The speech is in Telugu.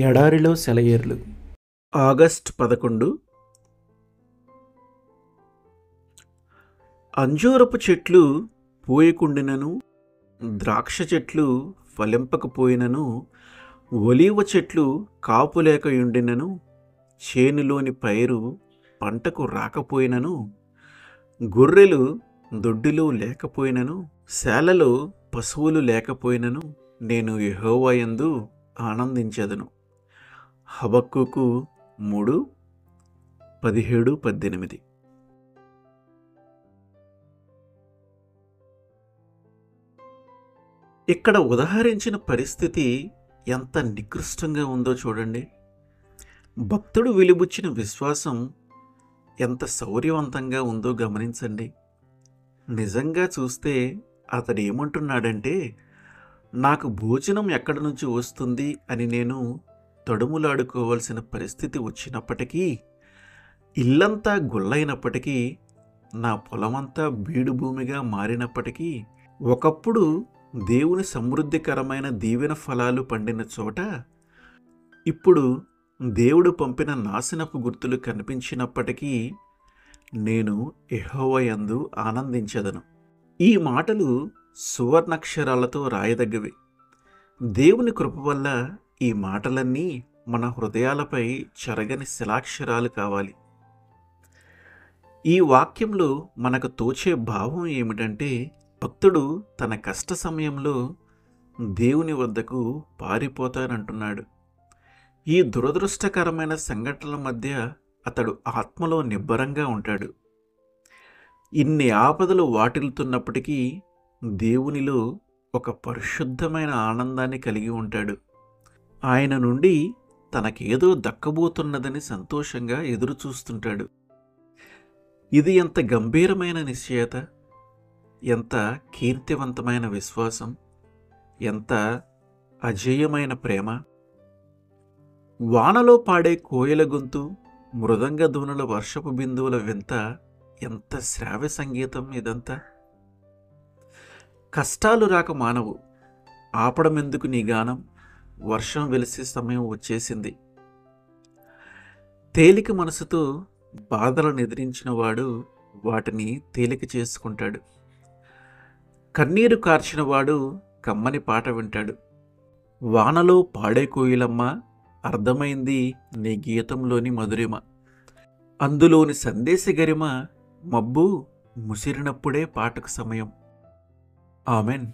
ఎడారిలో సెలయేర్లు. ఆగస్ట్ 11. అంజూరపు చెట్లు పూయకుండినను, ద్రాక్ష చెట్లు ఫలింపకపోయినను, ఒలీవ చెట్లు కాపులేకయుండినను, చేనులోని పైరు పంటకు రాకపోయినను, గొర్రెలు దొడ్డిలో లేకపోయినను, శాలలో పశువులు లేకపోయినను, నేను యెహోవా యందు ఆనందించెదను. హబక్కూకు 3:17-18. ఇక్కడ ఉదహరించిన పరిస్థితి ఎంత నికృష్టంగా ఉందో చూడండి. భక్తుడు వెలిబుచ్చిన విశ్వాసం ఎంత శౌర్యవంతంగా ఉందో గమనించండి. నిజంగా చూస్తే అతడు ఏమంటున్నాడంటే, నాకు భోజనం ఎక్కడి నుంచి వస్తుంది అని నేను తడుములాడుకోవాల్సిన పరిస్థితి వచ్చినప్పటికీ, ఇల్లంతా గుల్లైనప్పటికీ, నా పొలమంతా బీడు భూమిగా మారినప్పటికీ, ఒకప్పుడు దేవుని సమృద్ధికరమైన దీవెన ఫలాలు పండిన చోట ఇప్పుడు దేవుడు పంపిన నాశనపు గుర్తులు కనిపించినప్పటికీ నేను యెహోవా యందు ఆనందించెదను. ఈ మాటలు సువర్ణాక్షరాలతో రాయదగ్గవి. దేవుని కృప వల్ల ఈ మాటలన్నీ మన హృదయాలపై చెరగని శిలాక్షరాలు కావాలి. ఈ వాక్యంలో మనకు తోచే భావం ఏమిటంటే, భక్తుడు తన కష్ట సమయంలో దేవుని వద్దకు పారిపోతానంటున్నాడు. ఈ దురదృష్టకరమైన సంఘటనల మధ్య అతడు ఆత్మలో నిబ్బరంగా ఉంటాడు. ఇన్ని ఆపదలు వాటిల్తున్నప్పటికీ దేవునిలో ఒక పరిశుద్ధమైన ఆనందాన్ని కలిగి ఉంటాడు. ఆయన నుండి తనకేదో దక్కబోతున్నదని సంతోషంగా ఎదురు చూస్తుంటాడు. ఇది ఎంత గంభీరమైన నిశ్చయత, ఎంత కీర్తివంతమైన విశ్వాసం, ఎంత అజేయమైన ప్రేమ. వానలో పాడే కోయల గొంతు, మృదంగ ధ్వనుల వర్షపు బిందువుల వింత, ఎంత శ్రావ్య సంగీతం ఇదంతా. కష్టాలు రాక మానవు, ఆపడమెందుకు నీ గానం, వర్షం వెలిసే సమయం వచ్చేసింది. తేలిక మనసుతో బాధలను ఎదిరించిన వాడు వాటిని తేలిక చేసుకుంటాడు. కన్నీరు కార్చిన వాడు కమ్మని పాట వింటాడు. వానలో పాడే కోయిలమ్మ, అర్థమైంది నీ గీతంలోని మధురిమ, అందులోని సందేశ గరిమ, మబ్బు ముసిరినప్పుడే పాటకు సమయం. ఆమెన్.